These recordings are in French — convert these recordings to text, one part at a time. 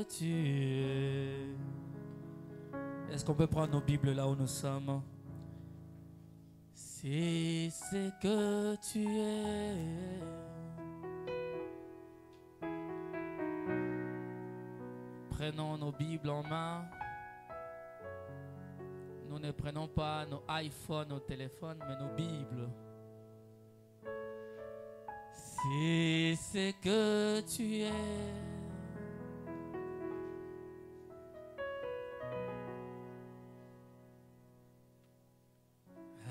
tu es. Est-ce qu'on peut prendre nos Bibles là où nous sommes? Si c'est que tu es. Prenons nos Bibles en main. Nous ne prenons pas nos iPhones, nos téléphones, mais nos Bibles. Si c'est que tu es.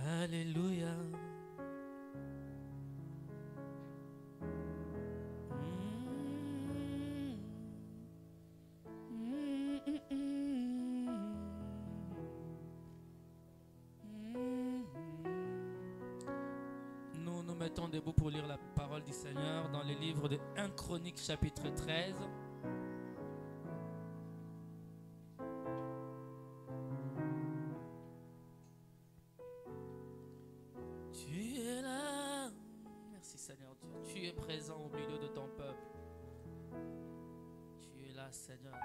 Alléluia. Nous nous mettons debout pour lire la parole du Seigneur dans le livre de 1 Chronique chapitre 13. Tu es là. Merci Seigneur Dieu. Tu es présent au milieu de ton peuple. Tu es là Seigneur.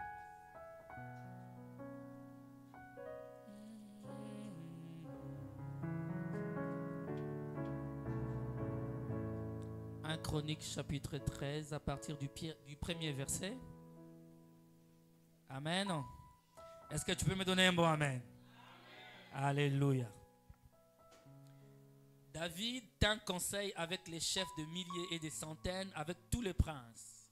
1 Chronique chapitre 13 à partir du premier verset. Amen. Est-ce que tu peux me donner un bon amen? Alléluia. David tint conseil avec les chefs de milliers et de centaines, avec tous les princes.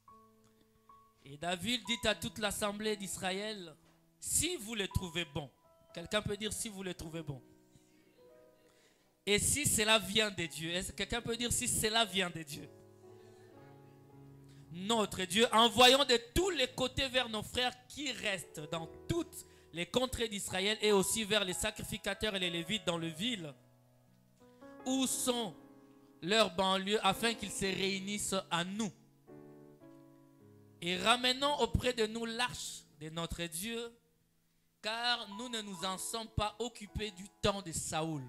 Et David dit à toute l'assemblée d'Israël, si vous le trouvez bon. Quelqu'un peut dire si vous le trouvez bon. Et si cela vient de Dieu. Est-ce que quelqu'un peut dire si cela vient de Dieu? Notre Dieu, envoyons de tous les côtés vers nos frères qui restent dans toutes les contrées d'Israël et aussi vers les sacrificateurs et les lévites dans le ville. Où sont leurs banlieues afin qu'ils se réunissent à nous. Et ramenons auprès de nous l'arche de notre Dieu, car nous ne nous en sommes pas occupés du temps de Saoul.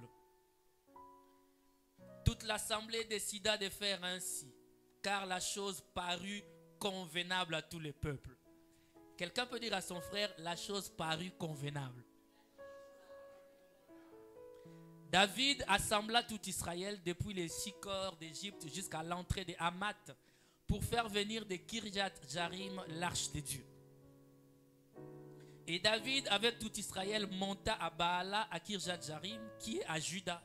Toute l'assemblée décida de faire ainsi, car la chose parut convenable à tous les peuples. Quelqu'un peut dire à son frère, la chose parut convenable. David assembla tout Israël depuis les 6 corps d'Égypte jusqu'à l'entrée de Hamath pour faire venir de Kirjat-Jarim l'arche de Dieu. Et David avec tout Israël monta à Baala à Kirjat-Jarim qui est à Juda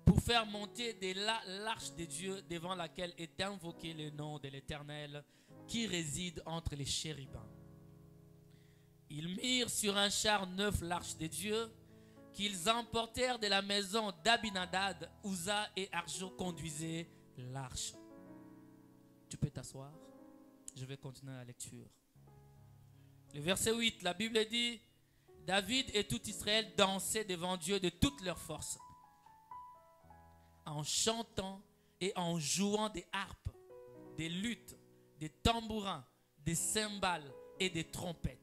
pour faire monter de là l'arche de Dieu devant laquelle est invoqué le nom de l'Éternel qui réside entre les chérubins. Ils mirent sur un char neuf l'arche de Dieu qu'ils emportèrent de la maison d'Abinadad. Uza et Arjo conduisaient l'arche. Tu peux t'asseoir. Je vais continuer la lecture. Le verset 8, la Bible dit, David et tout Israël dansaient devant Dieu de toute leur force, en chantant et en jouant des harpes, des luttes, des tambourins, des cymbales et des trompettes.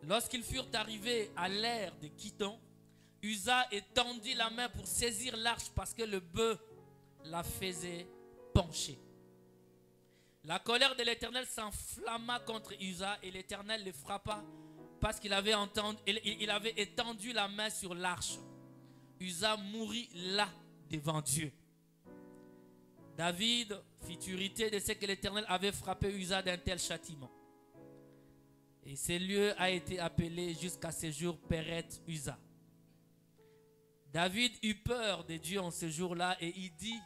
Lorsqu'ils furent arrivés à l'ère de Kidon, Uza étendit la main pour saisir l'arche parce que le bœuf la faisait pencher. La colère de l'Éternel s'enflamma contre Uza et l'Éternel le frappa parce qu'il avait étendu la main sur l'arche. Uza mourut là devant Dieu. David fit irriter de ce que l'Éternel avait frappé Uza d'un tel châtiment. Et ce lieu a été appelé jusqu'à ce jour Péret Uza. David eut peur de Dieu en ce jour-là et il dit,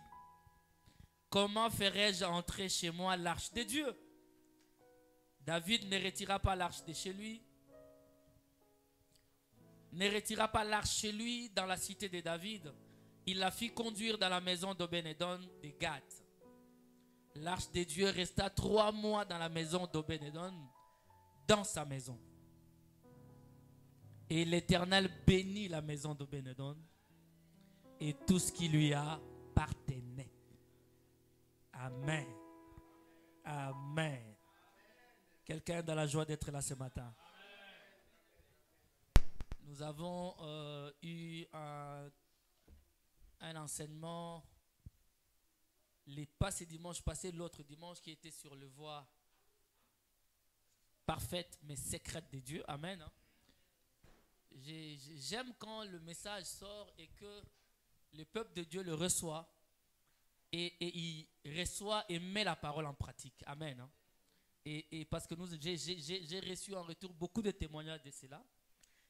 comment ferais-je entrer chez moi l'arche de Dieu? David ne retira pas l'arche de chez lui. Ne retira pas l'arche chez lui dans la cité de David. Il la fit conduire dans la maison d'Obed-Édom de Gath. L'arche de Dieu resta 3 mois dans la maison d'Obed-Édom, dans sa maison. Et l'Éternel bénit la maison d'Obed-Édom et tout ce qui lui appartenait. Amen. Amen. Quelqu'un dans la joie d'être là ce matin. Nous avons eu un enseignement, pas ce dimanche passé, l'autre dimanche qui était sur le voie parfaite mais secrète de Dieu. Amen. J'aime quand le message sort et que le peuple de Dieu le reçoit et il reçoit et met la parole en pratique. Amen. Et parce que j'ai reçu en retour beaucoup de témoignages de cela.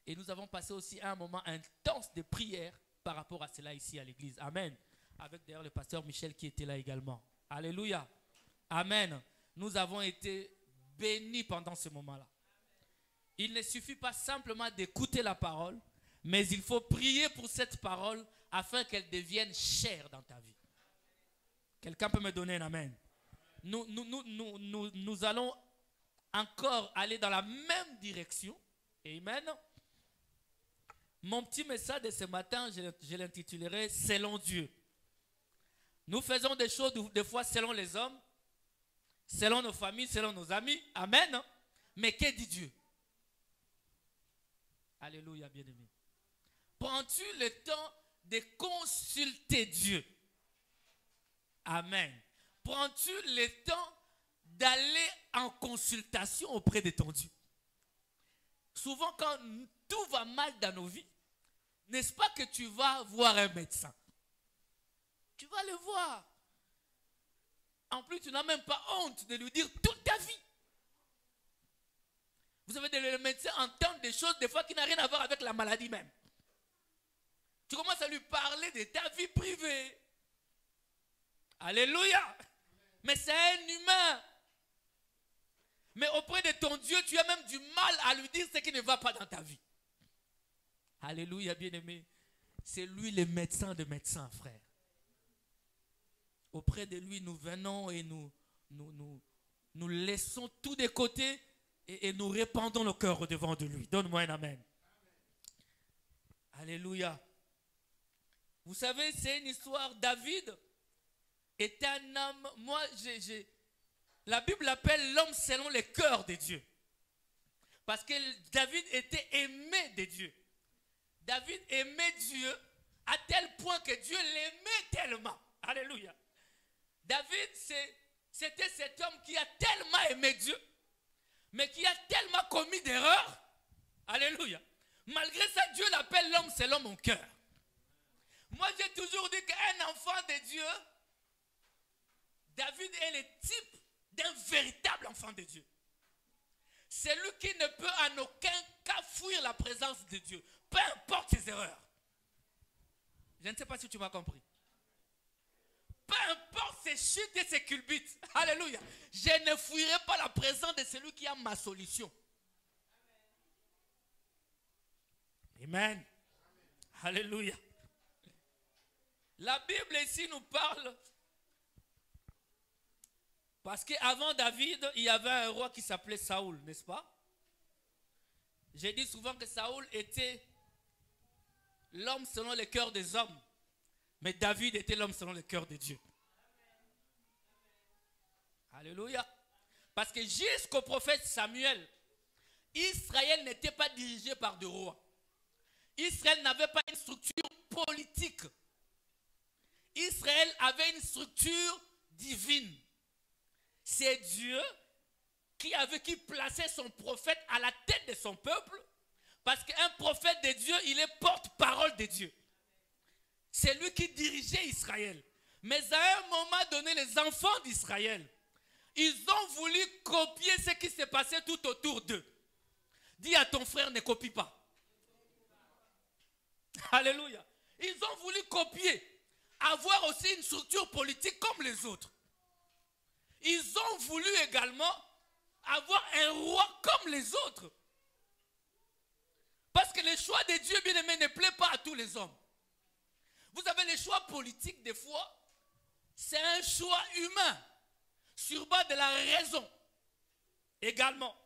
Et nous avons passé aussi un moment intense de prière par rapport à cela ici à l'église. Amen. Avec d'ailleurs le pasteur Michel qui était là également. Alléluia. Amen. Nous avons été bénis pendant ce moment-là. Il ne suffit pas simplement d'écouter la parole, mais il faut prier pour cette parole afin qu'elle devienne chère dans ta vie. Quelqu'un peut me donner un amen? Nous allons encore aller dans la même direction. Amen. Mon petit message de ce matin, je l'intitulerai « Selon Dieu ». Nous faisons des choses des fois selon les hommes, selon nos familles, selon nos amis. Amen. Mais que dit Dieu? Alléluia, bien-aimé. Prends-tu le temps de consulter Dieu? Amen. Prends-tu le temps d'aller en consultation auprès de ton Dieu? Souvent, quand tout va mal dans nos vies, n'est-ce pas que tu vas voir un médecin? Tu vas le voir. En plus, tu n'as même pas honte de lui dire toute ta vie. Vous savez, le médecin entend des choses des fois qui n'ont rien à voir avec la maladie même. Tu commences à lui parler de ta vie privée. Alléluia. Mais c'est un humain. Mais auprès de ton Dieu, tu as même du mal à lui dire ce qui ne va pas dans ta vie. Alléluia, bien-aimé. C'est lui le médecin de médecins, frère. Auprès de lui, nous venons et nous laissons tout de côté et nous répandons nos cœurs au-devant de lui. Donne-moi un amen. Alléluia. Vous savez, c'est une histoire. David est un homme. Moi, la Bible l'appelle l'homme selon le cœur de Dieu. Parce que David était aimé de Dieu. David aimait Dieu à tel point que Dieu l'aimait tellement. Alléluia. David, c'était cet homme qui a tellement aimé Dieu, mais qui a tellement commis d'erreurs. Alléluia. Malgré ça, Dieu l'appelle l'homme selon mon cœur. Moi, j'ai toujours dit qu'un enfant de Dieu, David est le type d'un véritable enfant de Dieu. C'est lui qui ne peut en aucun cas fuir la présence de Dieu, peu importe ses erreurs. Je ne sais pas si tu m'as compris. Peu importe ses chutes et ses culbutes. Alléluia. Je ne fuirai pas la présence de celui qui a ma solution. Amen. Alléluia. La Bible ici nous parle. Parce qu'avant David, il y avait un roi qui s'appelait Saoul, n'est-ce pas? J'ai dit souvent que Saoul était l'homme selon le cœur des hommes. Mais David était l'homme selon le cœur de Dieu. Alléluia. Parce que jusqu'au prophète Samuel, Israël n'était pas dirigé par des rois. Israël n'avait pas une structure politique. Israël avait une structure divine. C'est Dieu qui plaçait son prophète à la tête de son peuple. Parce qu'un prophète de Dieu, il est porte-parole de Dieu. C'est lui qui dirigeait Israël. Mais à un moment donné, les enfants d'Israël, ils ont voulu copier ce qui s'est passé tout autour d'eux. Dis à ton frère, ne copie pas. Alléluia. Ils ont voulu copier, avoir aussi une structure politique comme les autres. Ils ont voulu également avoir un roi comme les autres. Parce que le choix de Dieu, bien-aimé, ne plaît pas à tous les hommes. Vous avez les choix politiques, des fois, c'est un choix humain, sur base de la raison, également.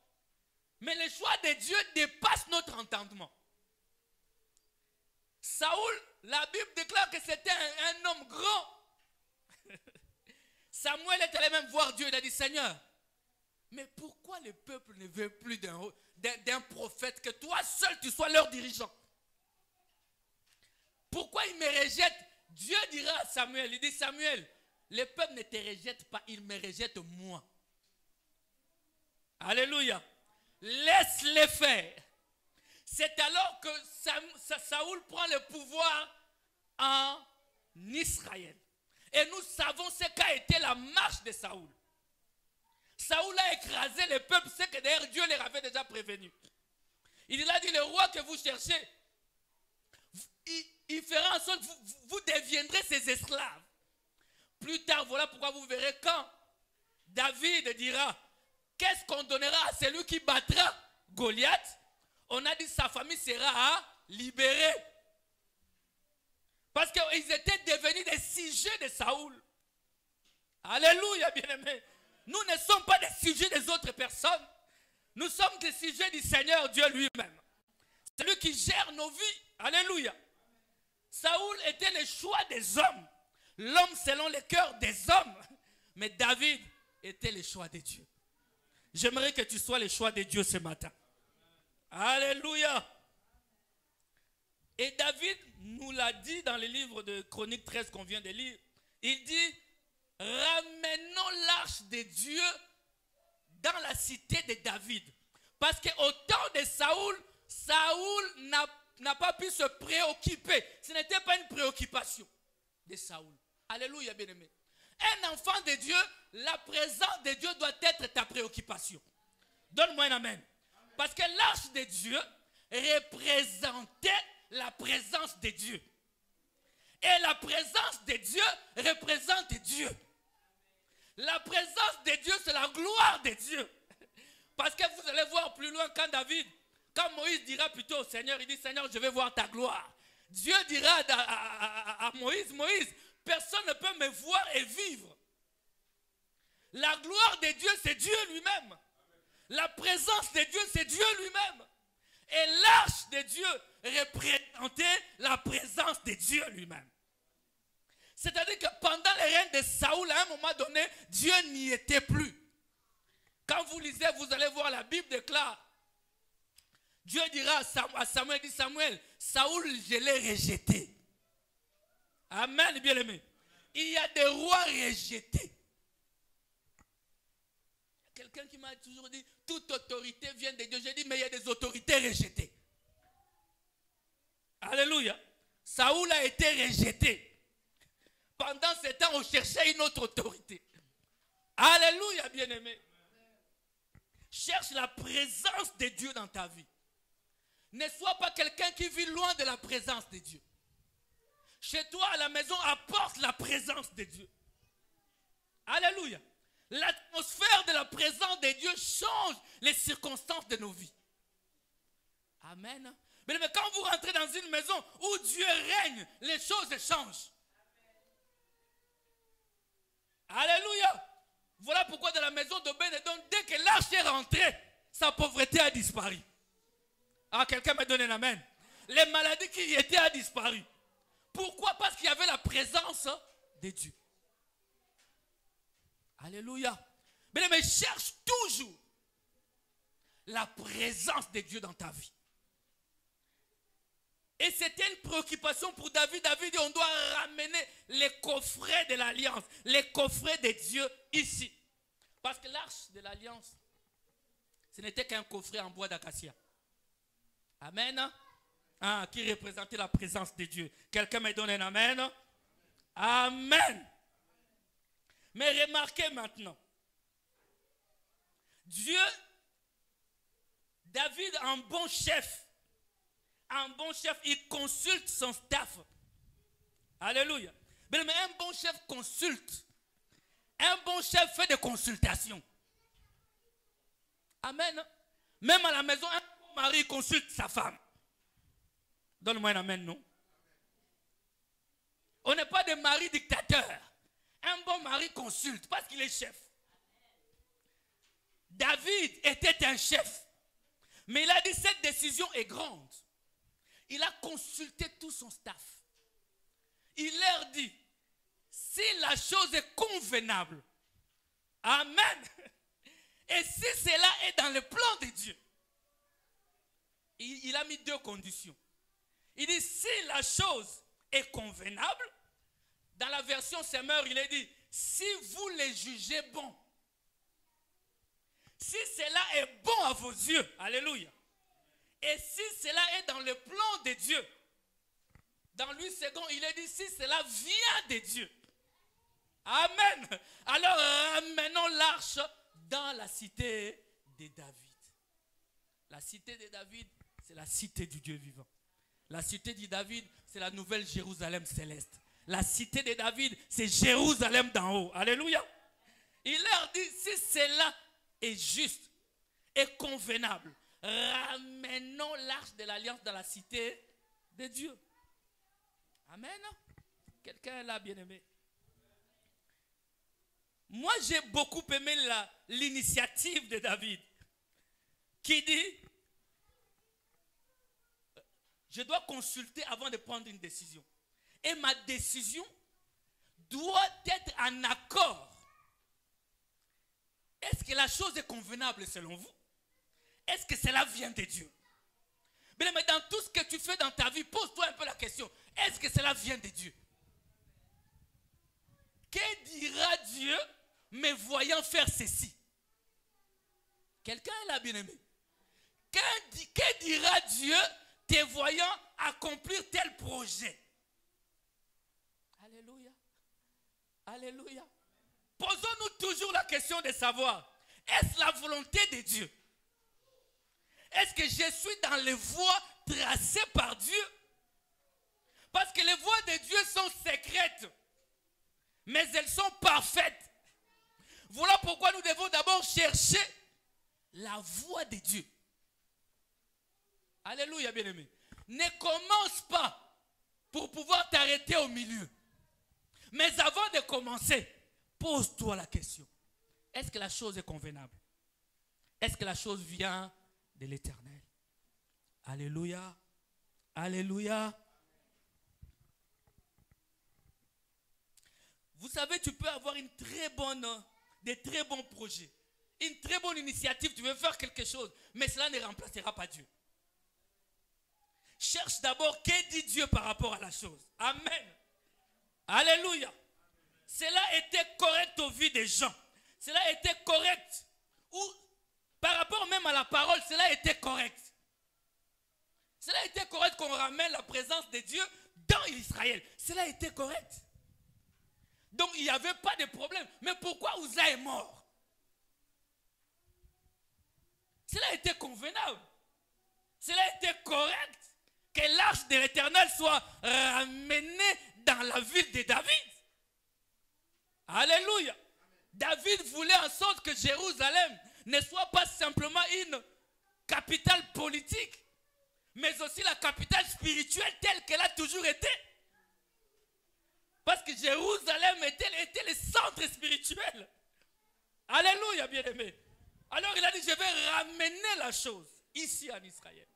Mais le choix de Dieu dépasse notre entendement. Saoul, la Bible déclare que c'était un homme grand. Samuel est allé même voir Dieu, il a dit, Seigneur, mais pourquoi le peuple ne veut plus d'un prophète, que toi seul tu sois leur dirigeant? Pourquoi il me rejette? Dieu dira à Samuel, il dit, Samuel, le peuple ne te rejette pas, il me rejette moi. Alléluia. laisse-les faire. C'est alors que Saoul prend le pouvoir en Israël. Et nous savons ce qu'a été la marche de Saoul. Saoul a écrasé le peuple, c'est que d'ailleurs Dieu les avait déjà prévenus. Il a dit, le roi que vous cherchez, il fera en sorte que vous deviendrez ses esclaves. Plus tard, voilà pourquoi vous verrez quand David dira, qu'est-ce qu'on donnera à celui qui battra Goliath? On a dit sa famille sera libérée. Parce qu'ils étaient devenus des sujets de Saoul. Alléluia, bien-aimés. Nous ne sommes pas des sujets des autres personnes. Nous sommes des sujets du Seigneur Dieu lui-même. C'est lui qui gère nos vies. Alléluia. Saoul était le choix des hommes. L'homme selon le cœur des hommes. Mais David était le choix de Dieu. J'aimerais que tu sois le choix de Dieu ce matin. Alléluia. Et David nous l'a dit dans le livre de Chroniques 13 qu'on vient de lire. Il dit, ramenons l'arche de Dieu dans la cité de David. Parce qu'au temps de Saoul, Saoul n'a pas pu se préoccuper. Ce n'était pas une préoccupation de Saoul. Alléluia, bien-aimé. Un enfant de Dieu, la présence de Dieu doit être ta préoccupation. Donne-moi un amen. Parce que l'arche de Dieu représentait la présence de Dieu. Et la présence de Dieu représente Dieu. La présence de Dieu, c'est la gloire de Dieu. Parce que vous allez voir plus loin quand David, quand Moïse dira plutôt au Seigneur, il dit, Seigneur, je vais voir ta gloire. Dieu dira à Moïse, Moïse, personne ne peut me voir et vivre. La gloire de Dieu, c'est Dieu lui-même. La présence de Dieu, c'est Dieu lui-même. Et l'arche de Dieu représentait la présence de Dieu lui-même. C'est-à-dire que pendant le règne de Saoul, à un moment donné, Dieu n'y était plus. Quand vous lisez, vous allez voir, la Bible déclare, Dieu dira à Samuel, dit Samuel, Saoul, je l'ai rejeté. Amen, bien-aimé. Il y a des rois rejetés. Quelqu'un qui m'a toujours dit, toute autorité vient de Dieu. J'ai dit, mais il y a des autorités rejetées. Alléluia. Saoul a été rejeté. Pendant ce temps, on cherchait une autre autorité. Alléluia, bien-aimé. Cherche la présence de Dieu dans ta vie. Ne sois pas quelqu'un qui vit loin de la présence de Dieu. Chez toi, à la maison, apporte la présence de Dieu. Alléluia. L'atmosphère de la présence de Dieu change les circonstances de nos vies. Amen. Mais quand vous rentrez dans une maison où Dieu règne, les choses changent. Alléluia. Voilà pourquoi dans la maison d'Obed-Edom, dès que l'arche est rentrée, sa pauvreté a disparu. Ah, quelqu'un m'a donné un amen. Les maladies qui y étaient ont disparu. Pourquoi? Parce qu'il y avait la présence de Dieu. Alléluia. Mais cherche toujours la présence de Dieu dans ta vie. Et c'était une préoccupation pour David. David dit, on doit ramener les coffrets de l'alliance, les coffrets de Dieu ici. Parce que l'arche de l'alliance, ce n'était qu'un coffret en bois d'acacia. Amen. Ah, qui représentait la présence de Dieu. Quelqu'un me donne un amen. Amen. Mais remarquez maintenant, Dieu, David, un bon chef, il consulte son staff. Alléluia. Mais un bon chef consulte. Un bon chef fait des consultations. Amen. Même à la maison, un bon mari consulte sa femme. Donne-moi un amen, non? On n'est pas des maris dictateurs. Un bon mari consulte parce qu'il est chef. David était un chef. Mais il a dit cette décision est grande. Il a consulté tout son staff. Il leur dit, si la chose est convenable, amen. Et si cela est dans le plan de Dieu, il a mis deux conditions. Il dit, si la chose est convenable, dans la version Semeur, il a dit, si vous les jugez bons, si cela est bon à vos yeux, alléluia, et si cela est dans le plan de Dieu, dans Louis II, il est dit si cela vient de Dieu. Amen. Alors ramenons l'arche dans la cité de David. La cité de David, c'est la cité du Dieu vivant. La cité de David, c'est la nouvelle Jérusalem céleste. La cité de David, c'est Jérusalem d'en haut. Alléluia. Il leur dit, si cela est juste et convenable, ramenons l'arche de l'alliance dans la cité de Dieu. Amen. Quelqu'un est là, bien-aimé. Moi, j'ai beaucoup aimé l'initiative de David qui dit, je dois consulter avant de prendre une décision. Et ma décision doit être en accord. Est-ce que la chose est convenable selon vous? Est-ce que cela vient de Dieu? Mais dans tout ce que tu fais dans ta vie, pose-toi un peu la question. Est-ce que cela vient de Dieu? Que dira Dieu me voyant faire ceci? Quelqu'un est là, bien-aimé? Que dira Dieu te voyant accomplir tel projet? Alléluia. Alléluia. Posons-nous toujours la question de savoir, est-ce la volonté de Dieu? Est-ce que je suis dans les voies tracées par Dieu? Parce que les voies de Dieu sont secrètes, mais elles sont parfaites. Voilà pourquoi nous devons d'abord chercher la voie de Dieu. Alléluia, bien-aimé. Ne commence pas pour pouvoir t'arrêter au milieu. Mais avant de commencer, pose-toi la question. Est-ce que la chose est convenable? Est-ce que la chose vient de l'Éternel? Alléluia. Alléluia. Vous savez, tu peux avoir des très bons projets. Une très bonne initiative, tu veux faire quelque chose, mais cela ne remplacera pas Dieu. Cherche d'abord que dit Dieu par rapport à la chose. Amen. Alléluia. Cela était correct aux vies des gens. Cela était correct. Ou par rapport même à la parole, cela était correct. Cela était correct qu'on ramène la présence de Dieu dans Israël. Cela était correct. Donc il n'y avait pas de problème. Mais pourquoi Uza est mort? Cela était convenable. Cela était correct que l'arche de l'Éternel soit ramenée dans la ville de David. Alléluia. David voulait en sorte que Jérusalem ne soit pas simplement une capitale politique, mais aussi la capitale spirituelle telle qu'elle a toujours été. Parce que Jérusalem était le centre spirituel. Alléluia, bien-aimé. Alors il a dit, je vais ramener la chose ici en Israël,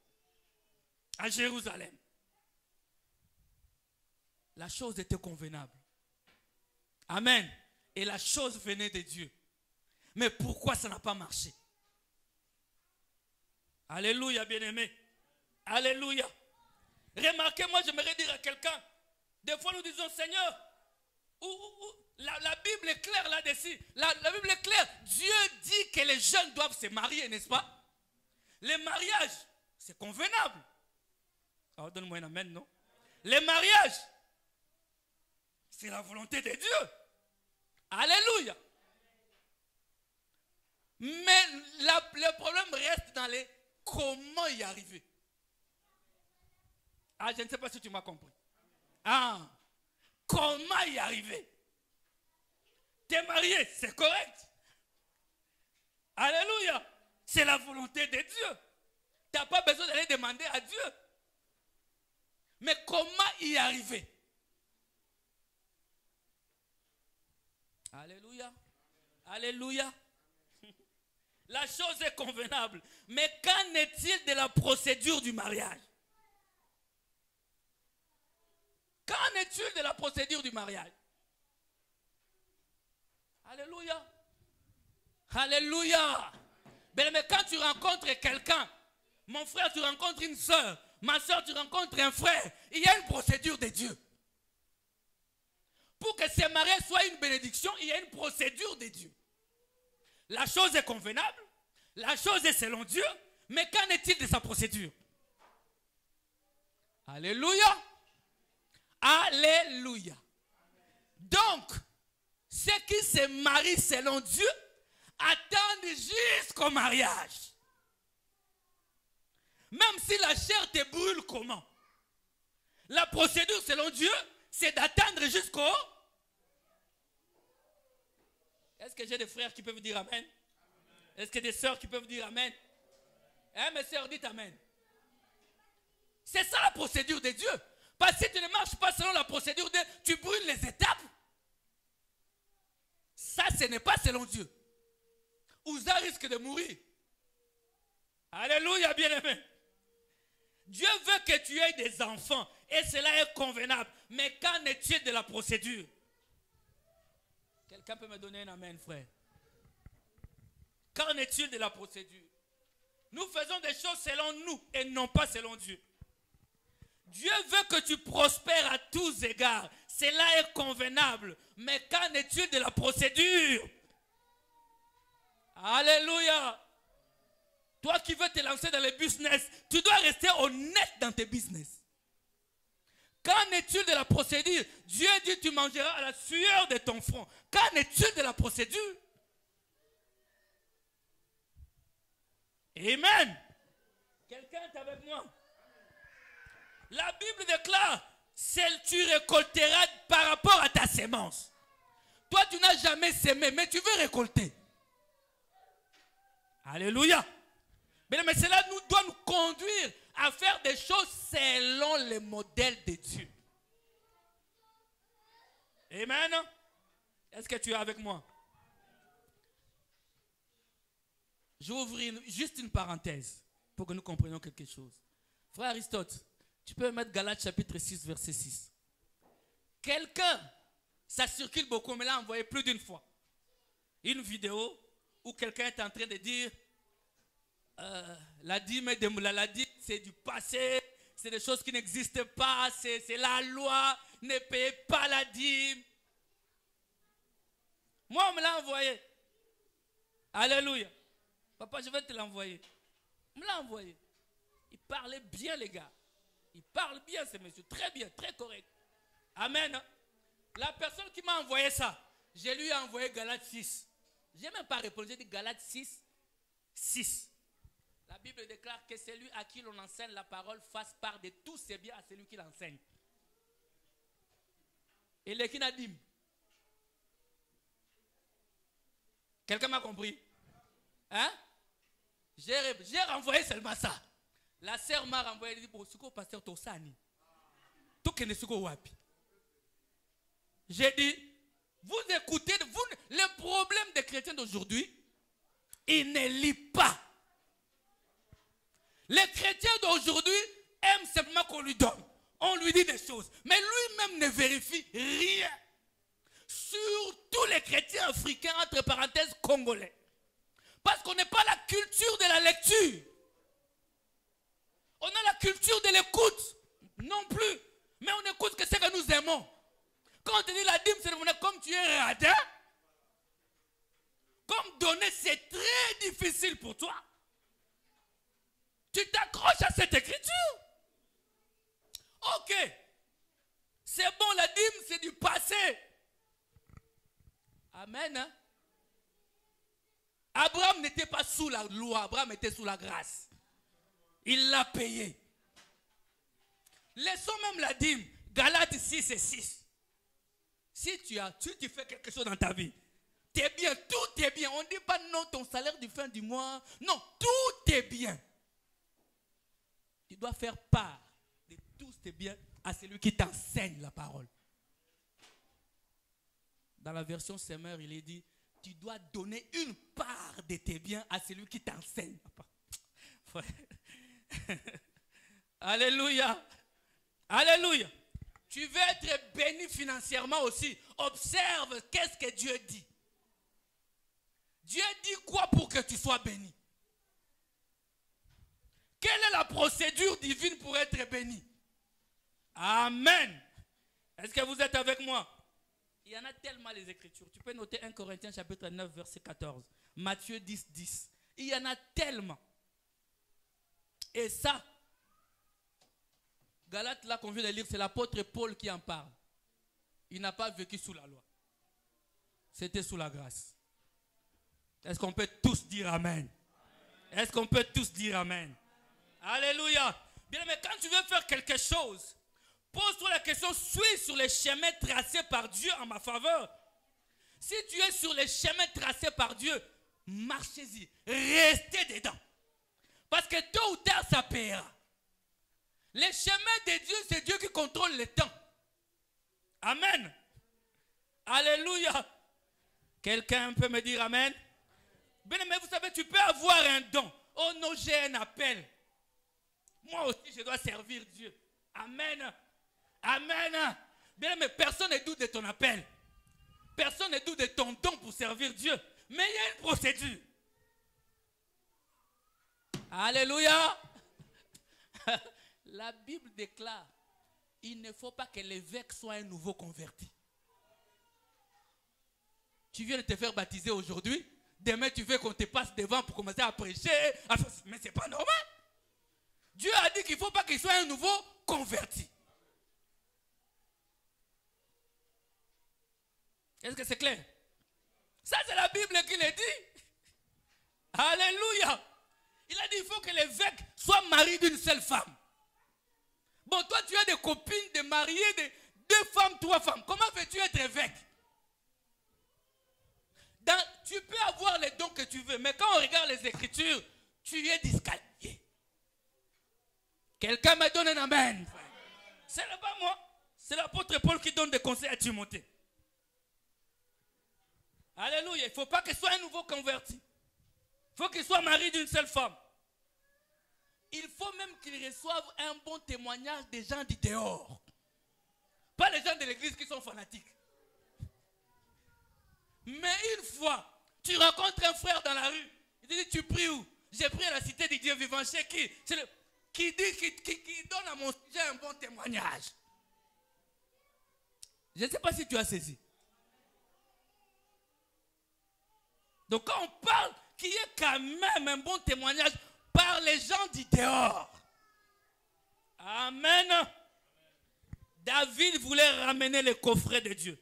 à Jérusalem. La chose était convenable. Amen. Et la chose venait de Dieu. Mais pourquoi ça n'a pas marché? Alléluia, bien-aimé. Alléluia. Remarquez, moi j'aimerais dire à quelqu'un, des fois nous disons, Seigneur, la Bible est claire là-dessus. La Bible est claire. Dieu dit que les jeunes doivent se marier, n'est-ce pas? Les mariages, c'est convenable. Oh, donne-moi un amen, non? Les mariages, c'est la volonté de Dieu. Alléluia. Mais le problème reste dans les comment y arriver. Ah, je ne sais pas si tu m'as compris. Ah, comment y arriver? T'es marié, c'est correct. Alléluia. C'est la volonté de Dieu. Tu n'as pas besoin d'aller demander à Dieu. Mais comment y arriver? Alléluia. Alléluia. La chose est convenable. Mais qu'en est-il de la procédure du mariage? Qu'en est-il de la procédure du mariage? Alléluia. Alléluia. Mais quand tu rencontres quelqu'un, mon frère, tu rencontres une soeur, ma soeur, tu rencontres un frère, il y a une procédure de Dieu. Pour que ces mariages soient une bénédiction, il y a une procédure de Dieu. La chose est convenable, La chose est selon Dieu, mais qu'en est-il de sa procédure? Alléluia. Alléluia. Donc, ceux qui se marient selon Dieu attendent jusqu'au mariage. Même si la chair te brûle comment? La procédure selon Dieu, c'est d'attendre jusqu'au... Est-ce que j'ai des frères qui peuvent dire amen? Est-ce que des sœurs qui peuvent dire amen? Hein, mes sœurs, dites amen. C'est ça la procédure de Dieu. Parce que si tu ne marches pas selon la procédure de Dieu, tu brûles les étapes. Ça, ce n'est pas selon Dieu. Uza risque de mourir. Alléluia, bien-aimé. Dieu veut que tu aies des enfants et cela est convenable. Mais qu'en est-il de la procédure? Quelqu'un peut me donner un amen, frère? Qu'en est-il de la procédure? Nous faisons des choses selon nous et non pas selon Dieu. Dieu veut que tu prospères à tous égards. Cela est convenable. Mais qu'en est-il de la procédure? Alléluia. Toi qui veux te lancer dans le business, tu dois rester honnête dans tes business. Qu'en est-il de la procédure? Dieu dit tu mangeras à la sueur de ton front. Qu'en est-il de la procédure? Amen. Quelqu'un est avec moi? La Bible déclare, tu récolteras par rapport à ta sémence. Toi, tu n'as jamais sémé, mais tu veux récolter. Alléluia. Mais cela doit nous conduire à faire des choses selon les modèles de Dieu. Amen. Est-ce que tu es avec moi? Je vais ouvrir juste une parenthèse pour que nous comprenions quelque chose. Frère Aristote, tu peux mettre Galates chapitre 6, verset 6. Quelqu'un, ça circule beaucoup, mais l'a envoyé plus d'une fois. Une vidéo où quelqu'un est en train de dire la dîme, c'est du passé, c'est des choses qui n'existent pas, c'est la loi, ne payez pas la dîme. Moi, on me l'a envoyé. Alléluia. Papa, je vais te l'envoyer. On me l'a envoyé. Il parlait bien, les gars. Il parle bien, ce monsieur. Très bien, très correct. Amen. La personne qui m'a envoyé ça, je lui ai envoyé Galates 6. Je n'ai même pas répondu. J'ai dit Galates 6, 6. La Bible déclare que celui à qui l'on enseigne la parole fasse part de tous ses biens à celui qui l'enseigne. Et les kinadim. Quelqu'un m'a compris? Hein? J'ai renvoyé seulement ça. La sœur m'a renvoyé, elle dit, bon, c'est quoi, pasteur Tosani? Tout que ne soit wapi. J'ai dit, vous écoutez, le problème des chrétiens d'aujourd'hui, ils ne lisent pas. Les chrétiens d'aujourd'hui aiment simplement qu'on lui donne. On lui dit des choses. Mais lui-même ne vérifie rien. Surtout les chrétiens africains, entre parenthèses, congolais. Parce qu'on n'est pas la culture de la lecture. On a la culture de l'écoute. Non plus. Mais on écoute que ce que nous aimons. Quand on te dit la dîme, c'est comme tu es radin. Comme donner, c'est très difficile pour toi. Tu t'accroches à cette écriture. Ok. C'est bon, la dîme, c'est du passé. Amen. Hein? Abraham n'était pas sous la loi, Abraham était sous la grâce. Il l'a payé. Laissons même la dîme. Galates 6 et 6. Si tu fais quelque chose dans ta vie, t'es bien, tout est bien. On ne dit pas non, ton salaire du fin du mois. Non, tout est bien. Tu dois faire part de tous tes biens à celui qui t'enseigne la parole. Dans la version Semeur, il est dit, tu dois donner une part de tes biens à celui qui t'enseigne. Alléluia. Alléluia. Tu veux être béni financièrement aussi. Observe qu'est-ce que Dieu dit. Dieu dit quoi pour que tu sois béni? Quelle est la procédure divine pour être béni? Amen. Est-ce que vous êtes avec moi? Il y en a tellement les Écritures. Tu peux noter 1 Corinthiens chapitre 9 verset 14. Matthieu 10, 10. Il y en a tellement. Et ça, Galates, là qu'on vient de lire, c'est l'apôtre Paul qui en parle. Il n'a pas vécu sous la loi. C'était sous la grâce. Est-ce qu'on peut tous dire Amen? Est-ce qu'on peut tous dire Amen? Alléluia. Bien, mais quand tu veux faire quelque chose, pose-toi la question, suis sur les chemins tracés par Dieu en ma faveur. Si tu es sur les chemins tracés par Dieu, marchez-y, restez dedans. Parce que tôt ou tard, ça paiera. Les chemins de Dieu, c'est Dieu qui contrôle le temps. Amen. Alléluia. Quelqu'un peut me dire Amen? Bien, mais vous savez, tu peux avoir un don. Oh non, j'ai un appel. Moi aussi, je dois servir Dieu. Amen. Amen. Bien, mais personne ne doute de ton appel. Personne ne doute de ton don pour servir Dieu. Mais il y a une procédure. Alléluia. La Bible déclare, il ne faut pas que l'évêque soit un nouveau converti. Tu viens de te faire baptiser aujourd'hui. Demain, tu veux qu'on te passe devant pour commencer à prêcher. Mais ce n'est pas normal. Dieu a dit qu'il ne faut pas qu'il soit un nouveau converti. Est-ce que c'est clair? Ça, c'est la Bible qui le dit. Alléluia. Il a dit qu'il faut que l'évêque soit marié d'une seule femme. Bon, toi, tu as des copines, des mariés, de 2 femmes, 3 femmes. Comment veux-tu être évêque? Tu peux avoir les dons que tu veux, mais quand on regarde les Écritures, tu es disqualifié. Quelqu'un me donne un amen. Ce n'est pas moi. C'est l'apôtre Paul qui donne des conseils à Timothée. Alléluia. Il ne faut pas qu'il soit un nouveau converti. Il faut qu'il soit marié d'une seule femme. Il faut même qu'il reçoive un bon témoignage des gens du dehors. Pas les gens de l'église qui sont fanatiques. Mais une fois, tu rencontres un frère dans la rue. Il te dit, tu pries où? J'ai prié à la cité du Dieu vivant. Chez qui? C'est qui donne à mon sujet un bon témoignage. Je ne sais pas si tu as saisi. Donc quand on parle qu'il y ait quand même un bon témoignage par les gens du dehors. Amen. David voulait ramener le coffret de Dieu.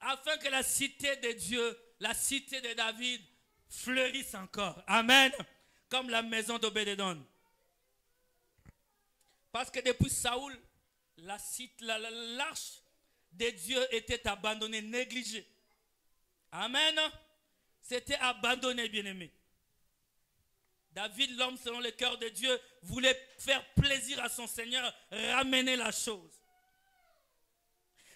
Afin que la cité de Dieu, la cité de David, fleurisse encore. Amen. Comme la maison d'Obédédon. Parce que depuis Saoul, l'arche de Dieu était abandonnée, négligée. Amen. C'était abandonné, bien-aimé. David, l'homme selon le cœur de Dieu, voulait faire plaisir à son Seigneur, ramener la chose.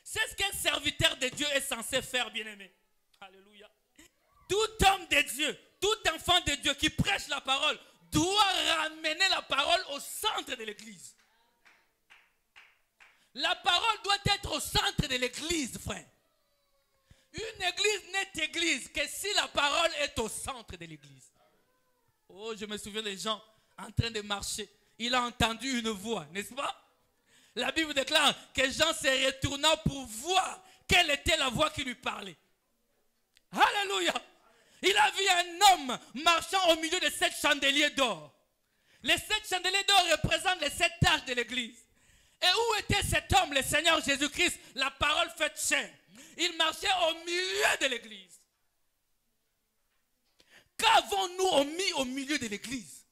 C'est ce qu'un serviteur de Dieu est censé faire, bien-aimé. Alléluia. Tout homme de Dieu, tout enfant de Dieu qui prêche la parole doit ramener la parole au centre de l'église. La parole doit être au centre de l'église, frère. Une église n'est église que si la parole est au centre de l'église. Oh, je me souviens des gens en train de marcher. Il a entendu une voix, n'est-ce pas? La Bible déclare que Jean se retourna pour voir quelle était la voix qui lui parlait. Alléluia. Il a vu un homme marchant au milieu de 7 chandeliers d'or. Les 7 chandeliers d'or représentent les 7 tâches de l'église. Et où était cet homme, le Seigneur Jésus-Christ, la parole faite chair? Il marchait au milieu de l'église. Qu'avons-nous mis au milieu de l'église?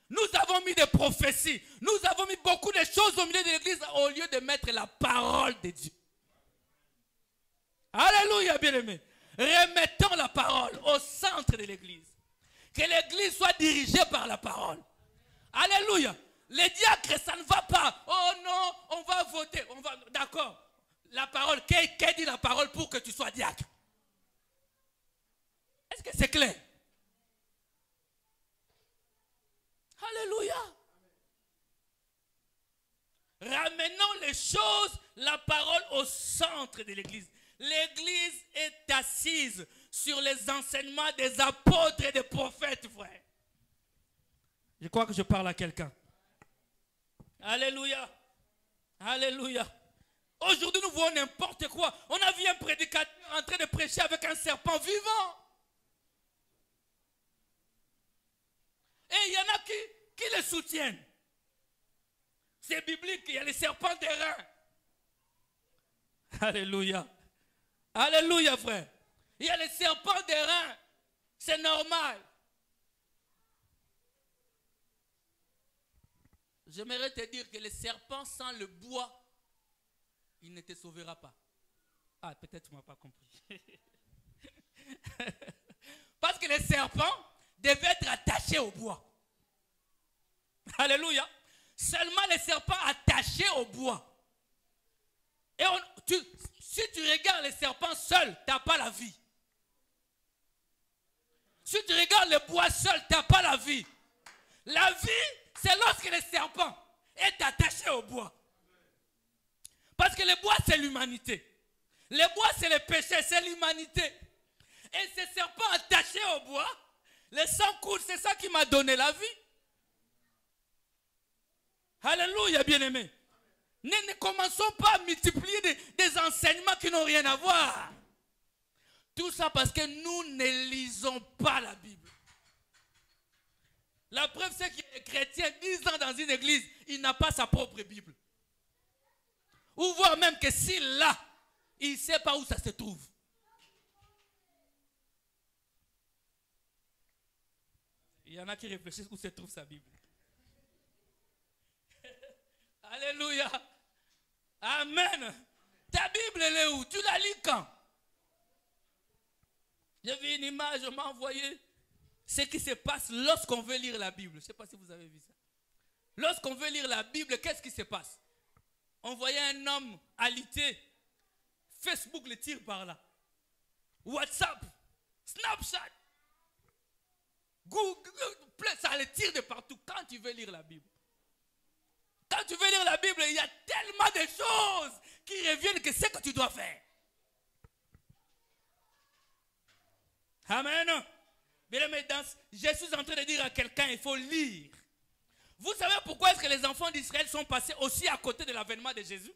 Nous avons mis des prophéties. Nous avons mis beaucoup de choses au milieu de l'église au lieu de mettre la parole de Dieu. Alléluia, bien-aimés. Remettons la parole au centre de l'église. Que l'église soit dirigée par la parole. Alléluia. Les diacres, ça ne va pas. Oh non, on va voter. D'accord. La parole, qu'est-ce dit la parole pour que tu sois diacre? Est-ce que c'est clair? Alléluia. Ramenons les choses, la parole au centre de l'église. L'église est assise sur les enseignements des apôtres et des prophètes, frère. Je crois que je parle à quelqu'un. Alléluia. Alléluia. Aujourd'hui, nous voyons n'importe quoi. On a vu un prédicateur en train de prêcher avec un serpent vivant. qui les soutiennent. C'est biblique, il y a les serpents d'airain. Alléluia. Alléluia, frère. Il y a les serpents d'airain. C'est normal. J'aimerais te dire que les serpents sans le bois, il ne te sauvera pas. Ah, peut-être tu ne m'as pas compris. Parce que les serpents devaient être attachés au bois. Alléluia. Seulement les serpents attachés au bois. Et si tu regardes les serpents seuls, tu n'as pas la vie. Si tu regardes le bois seul, tu n'as pas la vie. La vie, c'est lorsque le serpent est attaché au bois. Parce que le bois, c'est l'humanité. Le bois, c'est le péché, c'est l'humanité. Et ces serpents attachés au bois, le sang coule, c'est ça qui m'a donné la vie. Alléluia, bien-aimé. Ne commençons pas à multiplier des enseignements qui n'ont rien à voir. Tout ça parce que nous ne lisons pas la Bible. La preuve, c'est qu'il est chrétien 10 ans dans une église, il n'a pas sa propre Bible. Ou voire même que s'il l'a, il ne sait pas où ça se trouve. Il y en a qui réfléchissent où se trouve sa Bible. Alléluia. Amen. Ta Bible, elle est où? Tu la lis quand? J'ai vu une image, on m'a envoyé ce qui se passe lorsqu'on veut lire la Bible. Je ne sais pas si vous avez vu ça. Lorsqu'on veut lire la Bible, qu'est-ce qui se passe? On voyait un homme alité. Facebook le tire par là. WhatsApp, Snapchat, Google, ça le tire de partout quand tu veux lire la Bible. Quand tu veux lire la Bible, il y a tellement de choses qui reviennent que c'est que tu dois faire. Amen. Bien aimé, je suis en train de dire à quelqu'un, il faut lire. Vous savez pourquoi est-ce que les enfants d'Israël sont passés aussi à côté de l'avènement de Jésus?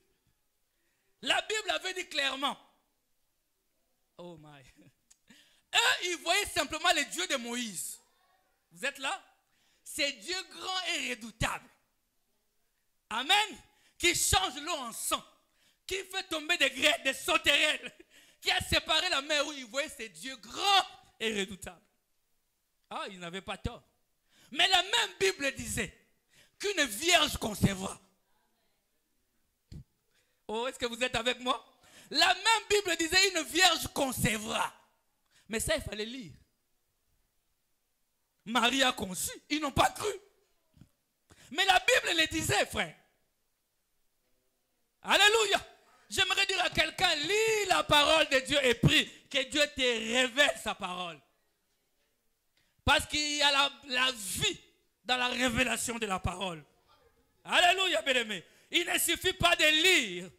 La Bible avait dit clairement. Oh my. Eux, ils voyaient simplement le Dieu de Moïse. Vous êtes là? C'est Dieu grand et redoutable. Amen. Qui change l'eau en sang. Qui fait tomber des grêles, des sauterelles. Qui a séparé la mer où ils voyaient c'est Dieu grand et redoutable. Ah, ils n'avaient pas tort. Mais la même Bible disait qu'une vierge concevra. Oh, est-ce que vous êtes avec moi? La même Bible disait une vierge concevra. Mais ça, il fallait lire. Marie a conçu. Ils n'ont pas cru. Mais la Bible le disait, frère. Alléluia. J'aimerais dire à quelqu'un, lis la parole de Dieu et prie que Dieu te révèle sa parole. Parce qu'il y a la vie dans la révélation de la parole. Alléluia, bien-aimé. Il ne suffit pas de lire,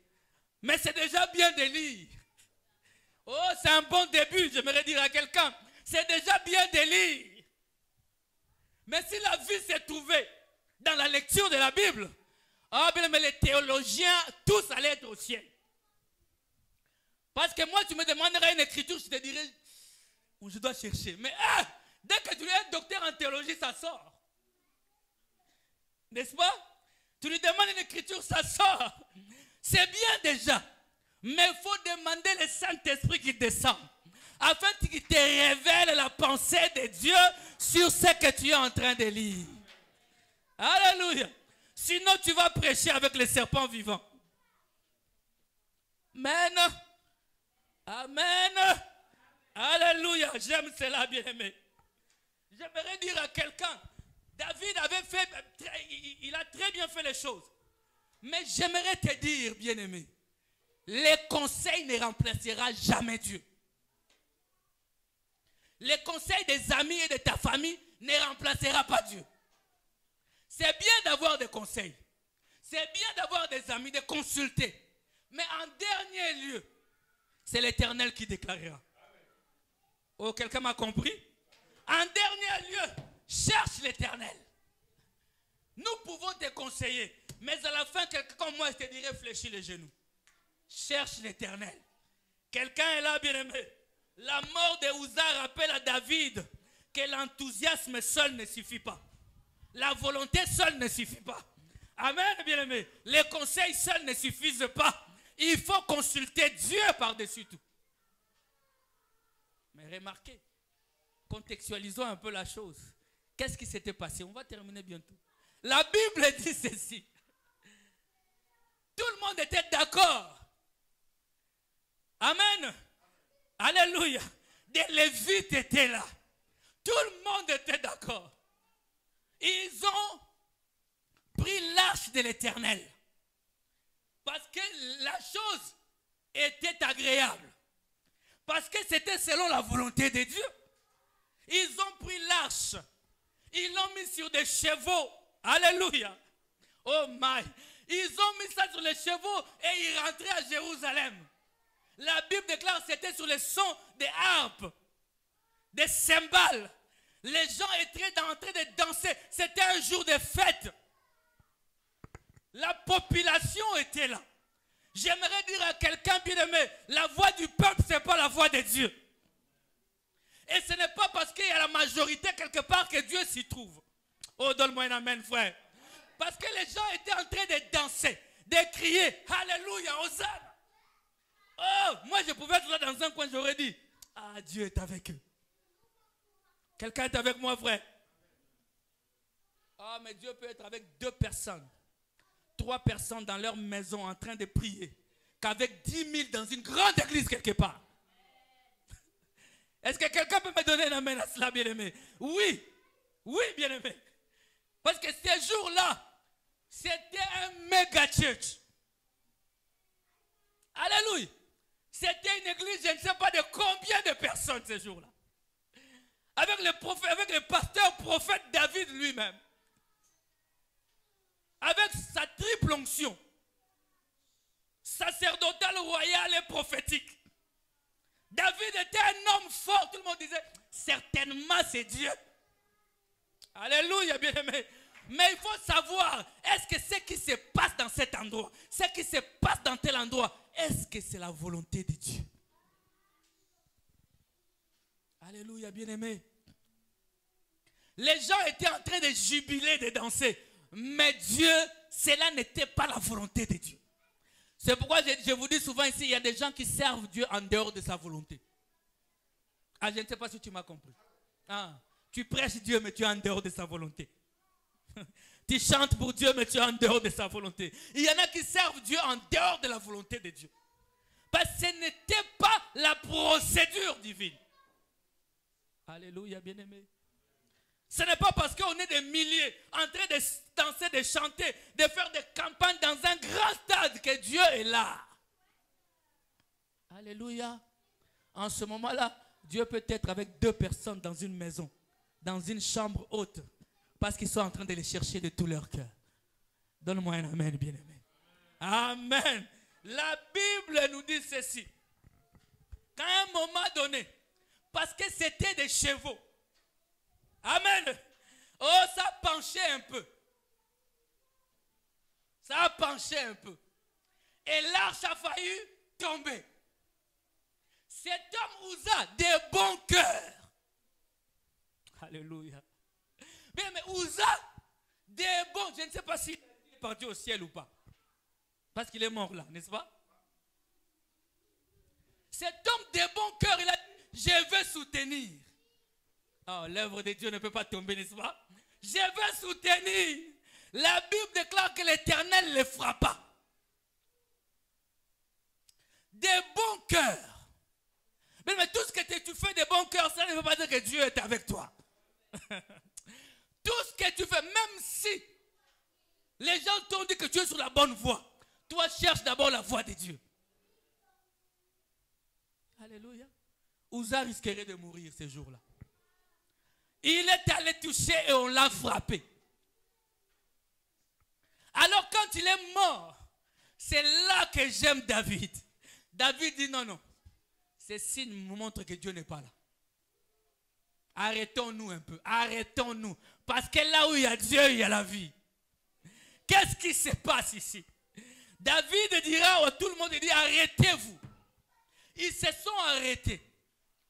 mais c'est déjà bien de lire. Oh, c'est un bon début, j'aimerais dire à quelqu'un. C'est déjà bien de lire. Mais si la vie s'est trouvée dans la lecture de la Bible, ah, bien, mais les théologiens, tous allaient être au ciel. Parce que moi, tu me demanderais une écriture, je te dirais, je dois chercher. Mais dès que tu es docteur en théologie, ça sort. N'est-ce pas? Tu lui demandes une écriture, ça sort. C'est bien déjà. Mais il faut demander le Saint-Esprit qui descend. Afin qu'il te révèle la pensée de Dieu sur ce que tu es en train de lire. Alléluia. Sinon, tu vas prêcher avec les serpents vivants. Amen. Amen. Alléluia. J'aime cela, bien-aimé. J'aimerais dire à quelqu'un, David avait fait, il a très bien fait les choses. Mais j'aimerais te dire, bien-aimé, les conseils ne remplaceront jamais Dieu. Les conseils des amis et de ta famille ne remplaceront pas Dieu. C'est bien d'avoir des conseils. C'est bien d'avoir des amis, de consulter. Mais en dernier lieu, c'est l'Éternel qui déclarera. Oh, quelqu'un m'a compris? En dernier lieu, cherche l'Éternel. Nous pouvons te conseiller. Mais à la fin, quelqu'un comme moi, je te dirais, fléchis les genoux. Cherche l'Éternel. Quelqu'un est là, bien-aimé. La mort de Uza rappelle à David que l'enthousiasme seul ne suffit pas. La volonté seule ne suffit pas. Amen, bien-aimé. Les conseils seuls ne suffisent pas. Il faut consulter Dieu par-dessus tout. Mais remarquez, contextualisons un peu la chose. Qu'est-ce qui s'était passé? On va terminer bientôt. La Bible dit ceci. Tout le monde était d'accord. Amen. Alléluia. Des Lévites étaient là. Tout le monde était d'accord. Ils ont pris l'arche de l'Éternel. Parce que la chose était agréable. Parce que c'était selon la volonté de Dieu. Ils ont pris l'arche. Ils l'ont mis sur des chevaux. Alléluia. Oh my. Ils ont mis ça sur les chevaux et ils rentraient à Jérusalem. La Bible déclare que c'était sur les sons des harpes, des cymbales. Les gens étaient en train de danser. C'était un jour de fête. La population était là. J'aimerais dire à quelqu'un bien-aimé, la voix du peuple, ce n'est pas la voix de Dieu. Et ce n'est pas parce qu'il y a la majorité quelque part que Dieu s'y trouve. Oh, donne-moi un amen, frère. Parce que les gens étaient en train de danser, de crier, Alléluia, Hosanna. Oh, moi je pouvais être là dans un coin, j'aurais dit, ah, Dieu est avec eux. Quelqu'un est avec moi, frère? Ah, mais Dieu peut être avec 2 personnes, 3 personnes dans leur maison en train de prier, qu'avec 10 000 dans une grande église quelque part. Est-ce que quelqu'un peut me donner un amen à cela, bien-aimé? Oui, oui, bien-aimé. Parce que ces jours-là, c'était un méga church. Alléluia. C'était une église, je ne sais pas de combien de personnes ces jours-là. Avec le pasteur prophète David lui-même. Avec sa triple onction. Sacerdotale, royale et prophétique. David était un homme fort. Tout le monde disait, certainement c'est Dieu. Alléluia, bien-aimé. Mais il faut savoir, est-ce que ce qui se passe dans cet endroit, ce qui se passe dans tel endroit, est-ce que c'est la volonté de Dieu? Alléluia, bien-aimé. Les gens étaient en train de jubiler, de danser. Mais Dieu, cela n'était pas la volonté de Dieu. C'est pourquoi je vous dis souvent ici, il y a des gens qui servent Dieu en dehors de sa volonté. Ah, je ne sais pas si tu m'as compris. Ah, tu prêches Dieu, mais tu es en dehors de sa volonté. Tu chantes pour Dieu, mais tu es en dehors de sa volonté. Il y en a qui servent Dieu en dehors de la volonté de Dieu. Parce que ce n'était pas la procédure divine. Alléluia, bien-aimé. Ce n'est pas parce qu'on est des milliers en train de danser, de chanter, de faire des campagnes dans un grand stade que Dieu est là. Alléluia. En ce moment-là, Dieu peut être avec 2 personnes dans une maison, dans une chambre haute, parce qu'ils sont en train de les chercher de tout leur cœur. Donne-moi un amen, bien-aimé. Amen. La Bible nous dit ceci. Qu'à un moment donné, parce que c'était des chevaux. Amen. Oh, ça a penché un peu. Ça a penché un peu. Et l'arche a failli tomber. Cet homme Uza, de bon cœur. Alléluia. Bien, mais Uza, de bon, je ne sais pas s'il est parti au ciel ou pas. Parce qu'il est mort là, n'est-ce pas? Cet homme de bon cœur, il a dit, je veux soutenir. Oh, l'œuvre de Dieu ne peut pas tomber, n'est-ce pas? Je veux soutenir. La Bible déclare que l'Éternel le frappa. De bon cœur. Mais tout ce que tu fais de bon cœur, ça ne veut pas dire que Dieu est avec toi. Tout ce que tu fais, même si les gens t'ont dit que tu es sur la bonne voie, toi cherche d'abord la voie de Dieu. Alléluia. Uza risquerait de mourir ces jours-là. Il est allé toucher et on l'a frappé. Alors quand il est mort, c'est là que j'aime David. David dit non, non. Ces signes nous montrent que Dieu n'est pas là. Arrêtons-nous un peu. Arrêtons-nous. Parce que là où il y a Dieu, il y a la vie. Qu'est-ce qui se passe ici? David dira à tout le monde, il dit arrêtez-vous. Ils se sont arrêtés.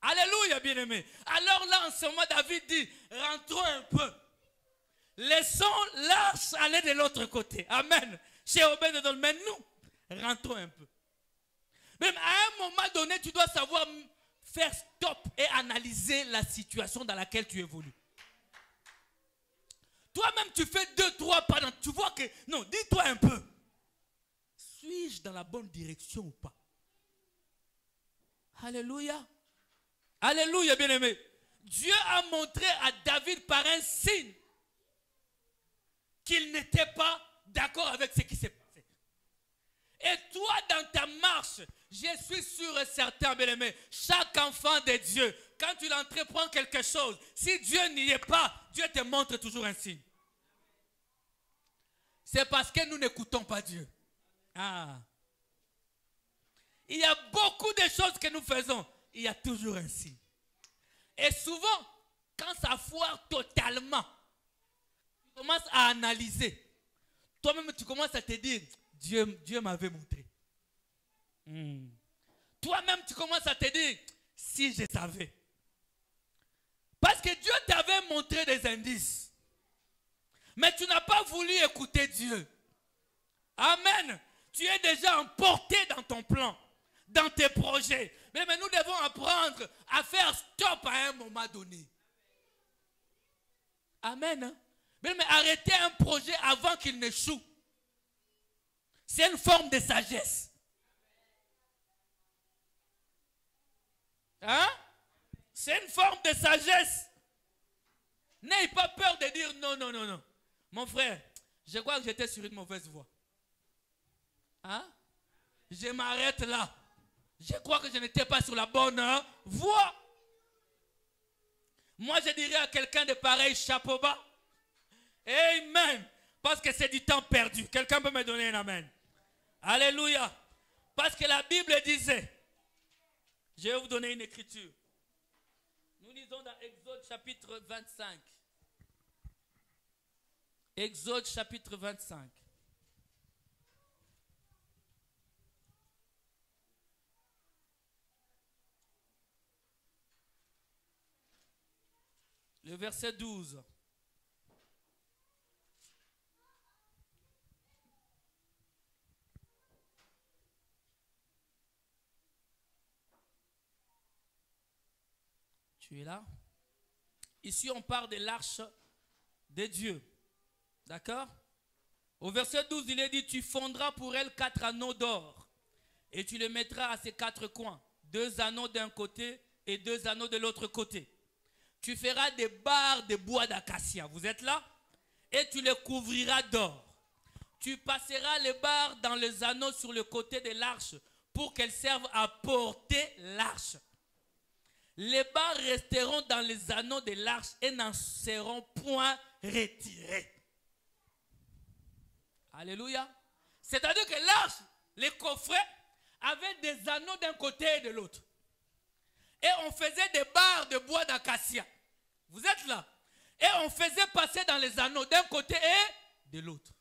Alléluia, bien-aimé. Alors là, en ce moment, David dit, rentrons un peu. Laissons l'arche aller de l'autre côté. Amen. Chez Obed-Edom, mais nous, rentrons un peu. Même à un moment donné, tu dois savoir faire stop et analyser la situation dans laquelle tu évolues. Toi-même, tu fais 2-3 pas. Tu vois que... Non, dis-toi un peu. Suis-je dans la bonne direction ou pas? Alléluia. Alléluia, bien-aimé. Dieu a montré à David par un signe qu'il n'était pas d'accord avec ce qui s'est passé. Et toi, dans ta marche, je suis sûr et certain, bien-aimé, chaque enfant de Dieu, quand tu entreprends quelque chose, si Dieu n'y est pas, Dieu te montre toujours un signe. C'est parce que nous n'écoutons pas Dieu. Ah. Il y a beaucoup de choses que nous faisons, il y a toujours un signe. Et souvent, quand ça foire totalement, tu commences à analyser. Toi-même, tu commences à te dire, Dieu m'avait montré. Toi-même, tu commences à te dire, si je savais. Parce que Dieu t'avait montré des indices. Mais tu n'as pas voulu écouter Dieu. Amen. Tu es déjà emporté dans ton plan, dans tes projets. Mais nous devons apprendre à faire stop à un moment donné. Amen. Mais arrêter un projet avant qu'il n'échoue. C'est une forme de sagesse. Hein? C'est une forme de sagesse. N'aie pas peur de dire non, non, non, non. Mon frère, je crois que j'étais sur une mauvaise voie. Hein? Je m'arrête là. Je crois que je n'étais pas sur la bonne voie. Moi, je dirais à quelqu'un de pareil, chapeau bas. Amen. Parce que c'est du temps perdu. Quelqu'un peut me donner un amen. Alléluia. Parce que la Bible disait, je vais vous donner une écriture. Nous lisons dans Exode chapitre 25. Exode chapitre 25. Le verset 12. Tu es là? Ici, on parle de l'arche de Dieu. D'accord? Au verset 12, il est dit, tu fondras pour elle 4 anneaux d'or et tu les mettras à ses 4 coins. 2 anneaux d'un côté et 2 anneaux de l'autre côté. Tu feras des barres de bois d'acacia. Vous êtes là? Et tu les couvriras d'or. Tu passeras les barres dans les anneaux sur le côté de l'arche pour qu'elles servent à porter l'arche. Les barres resteront dans les anneaux de l'arche et n'en seront point retirées. Alléluia. C'est-à-dire que l'arche, les coffrets, avaient des anneaux d'un côté et de l'autre. Et on faisait des barres de bois d'acacia. Vous êtes là? Et on faisait passer dans les anneaux d'un côté et de l'autre.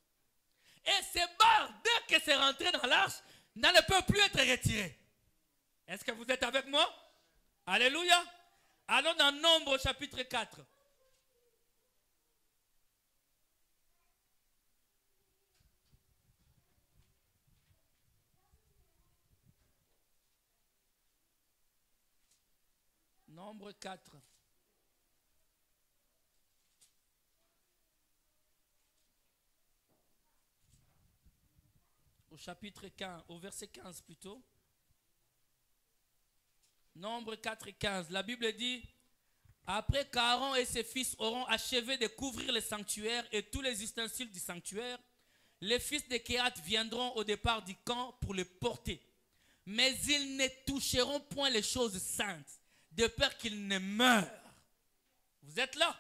Et ces barres, dès que c'est rentré dans l'arche, ne peuvent plus être retirées. Est-ce que vous êtes avec moi? Alléluia. Allons dans Nombre chapitre 4. Nombre 4. Au chapitre 15, au verset 15 plutôt. Nombre 4 et 15. La Bible dit, après qu'Aaron et ses fils auront achevé de couvrir le sanctuaire et tous les ustensiles du sanctuaire, les fils de Kehat viendront au départ du camp pour les porter. Mais ils ne toucheront point les choses saintes, de peur qu'ils ne meurent. Vous êtes là?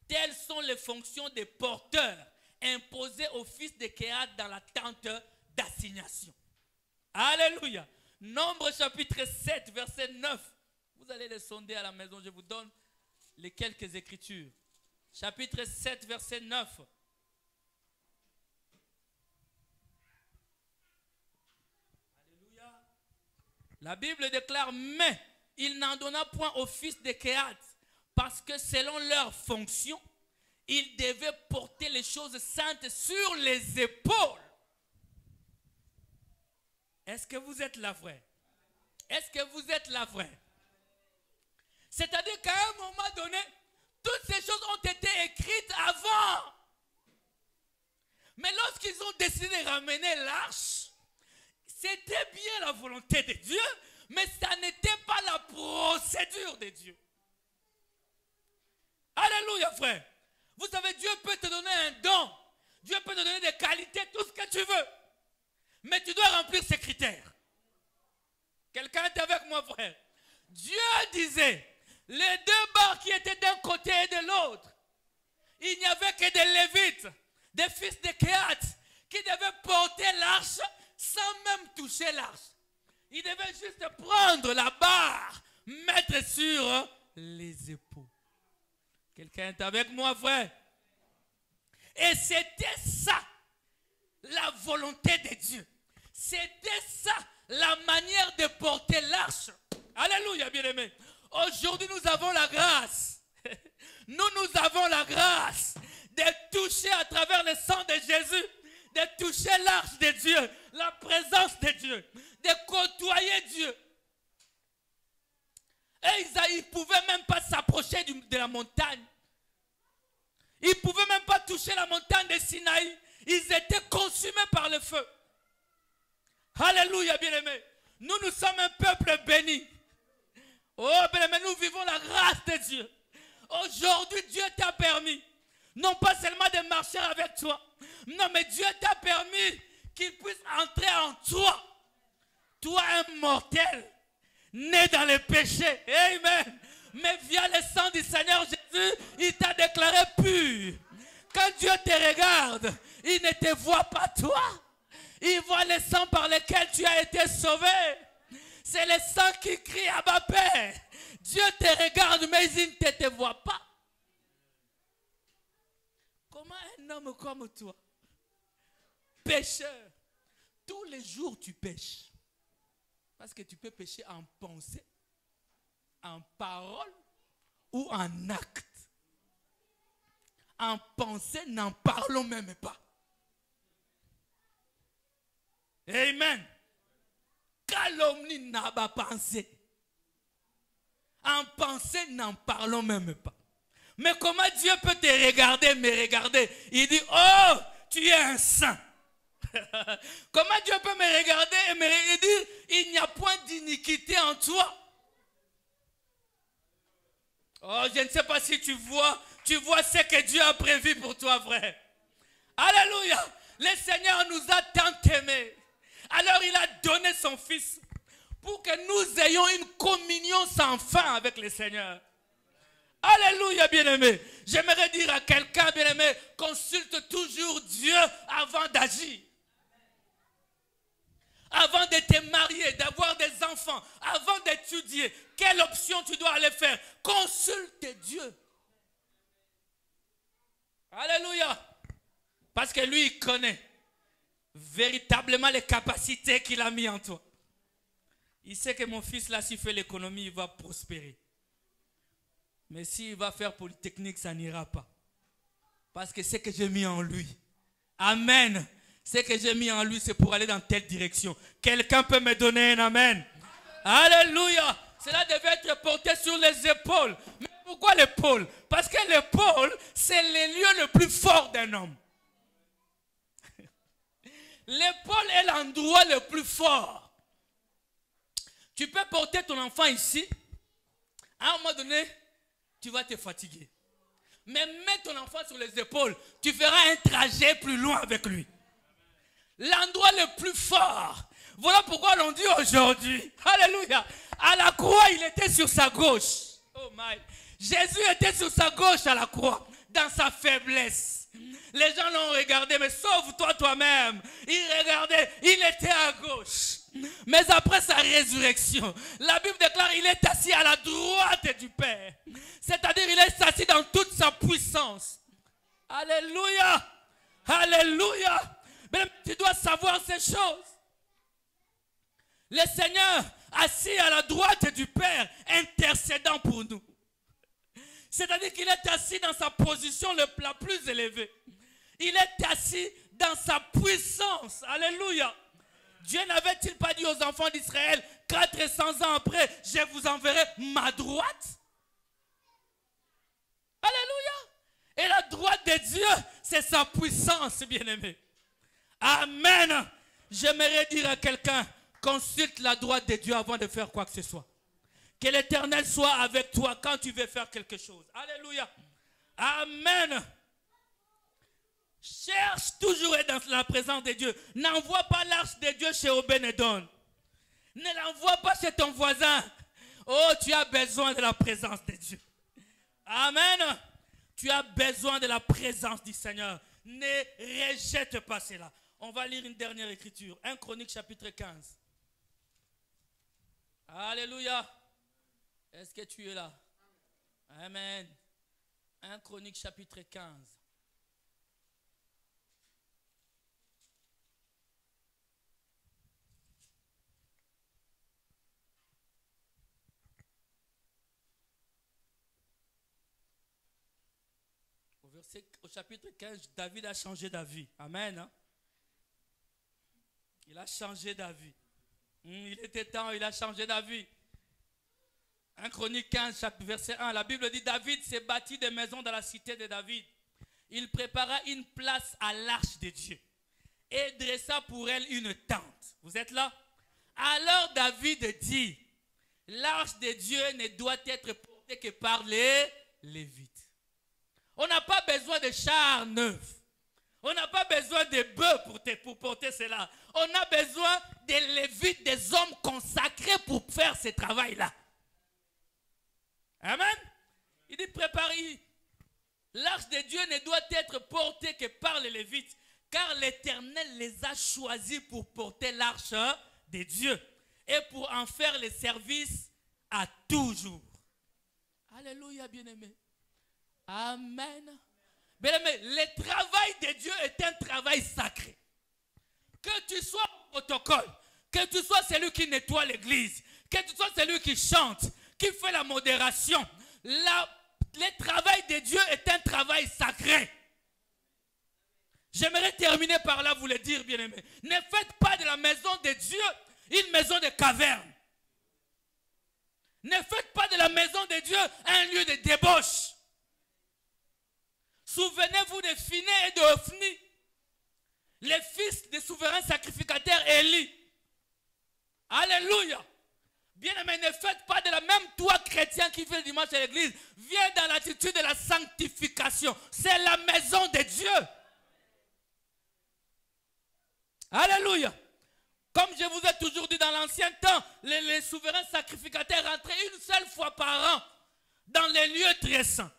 Telles sont les fonctions des porteurs imposées aux fils de Kehat dans la tente d'assignation. Alléluia. Nombre chapitre 7, verset 9. Vous allez les sonder à la maison, je vous donne les quelques écritures. Chapitre 7, verset 9. Alléluia. La Bible déclare, mais il n'en donna point aux fils de Kehat, parce que selon leur fonction, Il devait porter les choses saintes sur les épaules. Est-ce que vous êtes là, frère? Est-ce que vous êtes là, frère? C'est-à-dire qu'à un moment donné, toutes ces choses ont été écrites avant. Mais lorsqu'ils ont décidé de ramener l'arche, c'était bien la volonté de Dieu, mais ça n'était pas la procédure de Dieu. Alléluia, frère. Vous savez, Dieu peut te donner un don. Dieu peut te donner des qualités, tout ce que tu veux. Mais tu dois remplir ces critères. Quelqu'un est avec moi, frère? Dieu disait, les deux barres qui étaient d'un côté et de l'autre, il n'y avait que des Lévites, des fils de Kéhat, qui devaient porter l'arche sans même toucher l'arche. Ils devaient juste prendre la barre, mettre sur les épaules. Quelqu'un est avec moi, frère? Et c'était ça, la volonté de Dieu. C'était ça, la manière de porter l'arche. Alléluia, bien-aimés. Aujourd'hui, nous avons la grâce. Nous avons la grâce de toucher à travers le sang de Jésus, de toucher l'arche de Dieu, la présence de Dieu, de côtoyer Dieu. Et ils ne pouvaient même pas s'approcher de la montagne. Ils ne pouvaient même pas toucher la montagne de Sinaï. Ils étaient consumés par le feu. Alléluia, bien-aimés. Nous sommes un peuple béni. Oh, bien-aimés, nous vivons la grâce de Dieu. Aujourd'hui, Dieu t'a permis, non pas seulement de marcher avec toi, non, mais Dieu t'a permis qu'il puisse entrer en toi. Toi, un mortel, né dans le péché. Amen. Mais via le sang du Seigneur Jésus, il t'a déclaré pur. Quand Dieu te regarde, il ne te voit pas toi. Il voit le sang par lequel tu as été sauvé. C'est le sang qui crie à ma Père. Dieu te regarde, mais il ne te voit pas. Comment un homme comme toi, pécheur, tous les jours tu pêches. Parce que tu peux pécher en pensée, en parole ou en acte. En pensée, n'en parlons même pas. Amen. Calomnie n'a pas pensé. En pensée, n'en parlons même pas. Mais comment Dieu peut te regarder, me regarder? Il dit, oh, tu es un saint. Comment Dieu peut me regarder et me dire, il n'y a point d'iniquité en toi? Oh, je ne sais pas si tu vois ce que Dieu a prévu pour toi, frère. Alléluia. Le Seigneur nous a tant aimés. Alors il a donné son Fils pour que nous ayons une communion sans fin avec le Seigneur. Alléluia, bien-aimé. J'aimerais dire à quelqu'un, bien-aimé, consulte toujours Dieu avant d'agir. Avant de te marier, d'avoir des enfants, avant d'étudier, quelle option tu dois aller faire? Consulte Dieu. Alléluia. Parce que lui, il connaît véritablement les capacités qu'il a mis en toi. Il sait que mon fils, là, s'il fait l'économie, il va prospérer. Mais s'il va faire Polytechnique, ça n'ira pas. Parce que ce que j'ai mis en lui. Amen. Ce que j'ai mis en lui, c'est pour aller dans telle direction. Quelqu'un peut me donner un amen? Alléluia. Cela devait être porté sur les épaules. Mais pourquoi l'épaule? Parce que l'épaule, c'est le lieu le plus fort d'un homme. L'épaule est l'endroit le plus fort. Tu peux porter ton enfant ici. À un moment donné, tu vas te fatiguer. Mais mets ton enfant sur les épaules. Tu feras un trajet plus loin avec lui. L'endroit le plus fort. Voilà pourquoi l'on dit aujourd'hui, alléluia, à la croix, il était sur sa gauche. Oh my. Jésus était sur sa gauche à la croix, dans sa faiblesse. Les gens l'ont regardé, mais sauve-toi toi-même. Il regardait, il était à gauche. Mais après sa résurrection, la Bible déclare qu'il est assis à la droite du Père. C'est-à-dire il est assis dans toute sa puissance. Alléluia. Alléluia. Mais tu dois savoir ces choses. Le Seigneur assis à la droite du Père, intercédant pour nous. C'est-à-dire qu'il est assis dans sa position la plus élevée. Il est assis dans sa puissance. Alléluia. Dieu n'avait-il pas dit aux enfants d'Israël, 400 ans après, je vous enverrai ma droite? Alléluia. Et la droite de Dieu, c'est sa puissance, bien-aimé. Amen. J'aimerais dire à quelqu'un, consulte la droite de Dieu avant de faire quoi que ce soit. Que l'Éternel soit avec toi quand tu veux faire quelque chose. Alléluia. Amen. Cherche toujours être dans la présence de Dieu. N'envoie pas l'arche de Dieu chez Obed-Edom. Ne l'envoie pas chez ton voisin. Oh, tu as besoin de la présence de Dieu. Amen. Tu as besoin de la présence du Seigneur. Ne rejette pas cela. On va lire une dernière écriture. 1 Chronique chapitre 15. Alléluia. Est-ce que tu es là? Amen. 1 Chronique chapitre 15. Au chapitre 15, David a changé d'avis. Amen. Hein? Il a changé d'avis. Il était temps, il a changé d'avis. 1 Chronique 15, verset 1. La Bible dit, David s'est bâti des maisons dans la cité de David. Il prépara une place à l'arche de Dieu et dressa pour elle une tente. Vous êtes là? Alors David dit, l'arche de Dieu ne doit être portée que par les Lévites. On n'a pas besoin de chars neufs. On n'a pas besoin de bœufs pour porter cela. On a besoin des Lévites, des hommes consacrés pour faire ce travail-là. Amen. Il dit, préparez. L'arche de Dieu ne doit être portée que par les Lévites, car l'Éternel les a choisis pour porter l'arche de Dieu et pour en faire le service à toujours. Alléluia, bien-aimé. Amen. Bien-aimé, le travail de Dieu est un travail sacré. Que tu sois au protocole, que tu sois celui qui nettoie l'église, que tu sois celui qui chante, qui fait la modération, le travail de Dieu est un travail sacré. J'aimerais terminer par là, vous le dire, bien-aimé. Ne faites pas de la maison de Dieu une maison de caverne. Ne faites pas de la maison de Dieu un lieu de débauche. Souvenez-vous de Phiné et de Hophni, les fils des souverains sacrificateurs Élie. Alléluia. Bien-aimé, ne faites pas de la même toi chrétien qui fait le dimanche à l'église. Viens dans l'attitude de la sanctification. C'est la maison de Dieu. Alléluia. Comme je vous ai toujours dit dans l'ancien temps, les souverains sacrificateurs rentraient une seule fois par an dans les lieux très saints.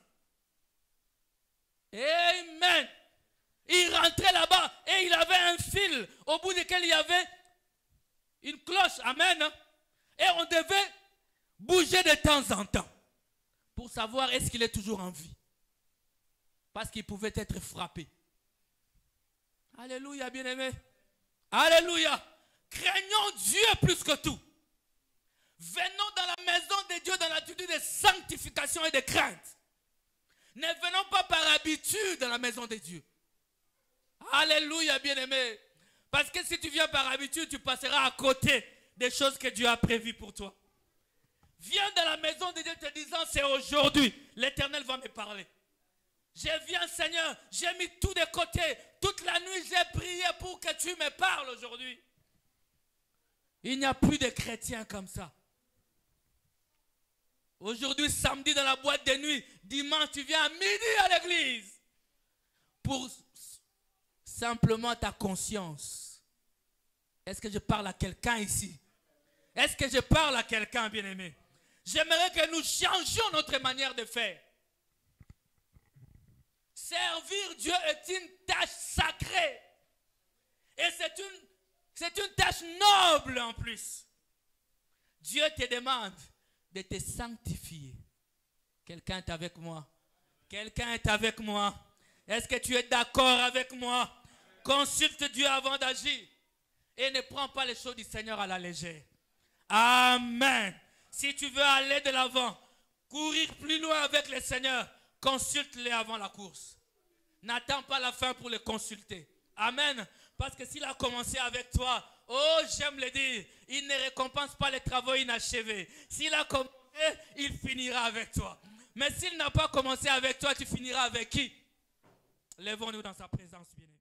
Amen. Il rentrait là-bas et il avait un fil au bout duquel il y avait une cloche. Amen. Et on devait bouger de temps en temps pour savoir est-ce qu'il est toujours en vie. Parce qu'il pouvait être frappé. Alléluia, bien-aimé. Alléluia. Craignons Dieu plus que tout. Venons dans la maison de Dieu dans l'attitude de sanctification et de crainte. Ne venons pas par habitude dans la maison de Dieu. Alléluia, bien-aimé. Parce que si tu viens par habitude, tu passeras à côté des choses que Dieu a prévues pour toi. Viens dans la maison de Dieu te disant, c'est aujourd'hui, l'Éternel va me parler. Je viens, Seigneur, j'ai mis tout de côté. Toute la nuit, j'ai prié pour que tu me parles aujourd'hui. Il n'y a plus de chrétiens comme ça. Aujourd'hui, samedi dans la boîte de nuit, dimanche, tu viens à midi à l'église. Pour simplement ta conscience. Est-ce que je parle à quelqu'un ici? Est-ce que je parle à quelqu'un, bien-aimé? J'aimerais que nous changions notre manière de faire. Servir Dieu est une tâche sacrée. Et c'est une tâche noble en plus. Dieu te demande de te sanctifier. Quelqu'un est avec moi? Quelqu'un est avec moi? Est-ce que tu es d'accord avec moi? Consulte Dieu avant d'agir. Et ne prends pas les choses du Seigneur à la légère. Amen. Si tu veux aller de l'avant, courir plus loin avec le Seigneur, consulte-les avant la course. N'attends pas la fin pour les consulter. Amen. Parce que s'il a commencé avec toi, oh, j'aime le dire, il ne récompense pas les travaux inachevés. S'il a commencé, il finira avec toi. Mais s'il n'a pas commencé avec toi, tu finiras avec qui? Lèvons-nous dans sa présence, bien-aimé.